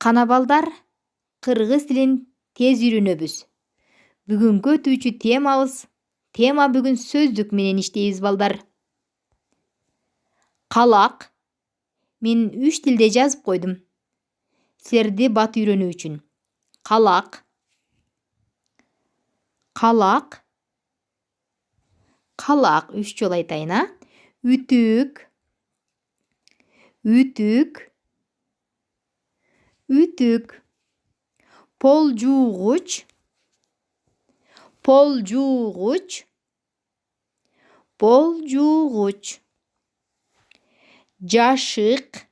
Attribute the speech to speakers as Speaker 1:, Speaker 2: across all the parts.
Speaker 1: Кана балдар, кыргыз тилин тез үйрөнөбүз. Бүгүнкү өтүүчү тема бүгүн сөздүк менен иштейбиз балдар. Калак. Мен 3 тилде жазып койдум. Силерди бат үйрөнүү үчүн. Калак. Калак. Калак 3 жолу айтайын, а? Үтүк. Үтүк. Үтүк. Пол жуугуч. Пол жуугуч. Пол жуугуч. Жашык.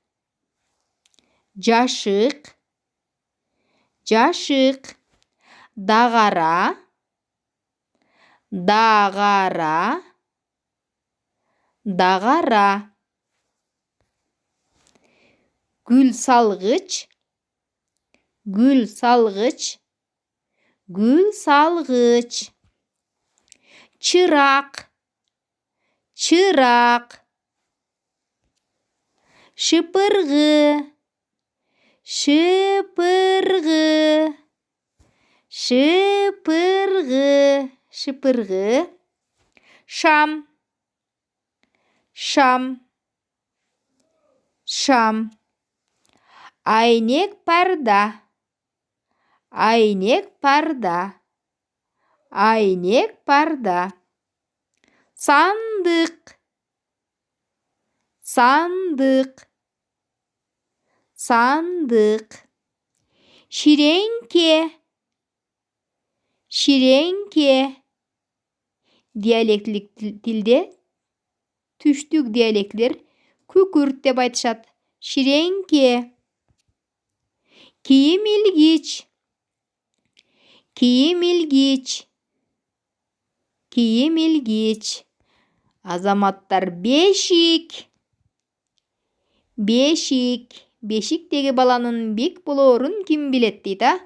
Speaker 1: Жашык. Жашык. Дагара. Дагара. Дагара. Гүл салгыч. Гүл салгыч. Гүл салгыч. Чырак. Чырак. Шыпыргы. Шыпыргы. Шыпыргы. Шыпыргы. Шам. Шам. Шам. Айнек парда. Айнек парда. Айнек парда. Сандык. Сандык. Сандык. Ширеңке. Ширеңке. Диалектилик тилде түштүк диалектлер күкүрт деп айтышат. Ширеңке. Кийим илгич. Кийим илгич. Кийим илгич. Азаматтар, бешик. Бешик. Бешиктеги баланын бек болоорун ким билет дейт, а?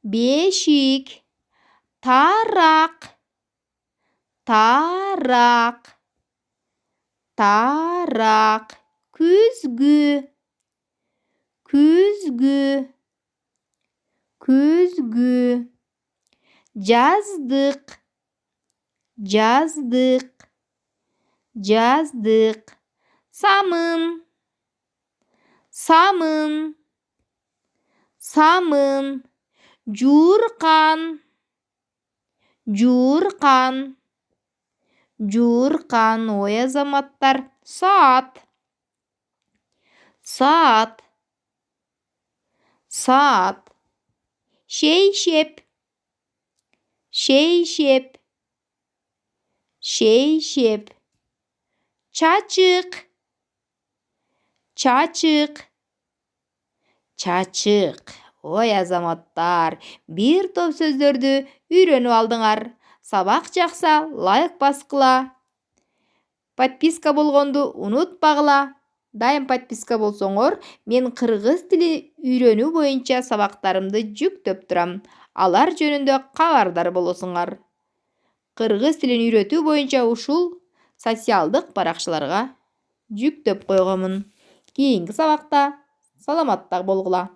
Speaker 1: Бешик. Тарак. Тарак. Тарак. Күзгү. Күзгү. Күзгү. Жаздык. Жаздык. Жаздык. Самын. Самын. Самын. Жууркан. Жууркан. Жууркан. Ой, азаматтар. Саат. Саат. Саат. Шейшеп. Шейшеп. Шейшеп. Чачык. Чачык. Чачык. Ой, азаматтар, бир топ сөздөрдү үйрөнүп алдыңар. Сабак жакса, лайк баскыла. Подписка болгонду унутпагыла. Дайым подписка болсоңор, мен кыргыз тили үйрөнүү боюнча сабактарымды жүктөп турам. Алар жөнүндө кабардар болосуңар. Кыргыз тилин үйрөтүү боюнча ушул социалдык баракчаларга жүктөп койгонмун. Кийинки сабакта саламатта болгула.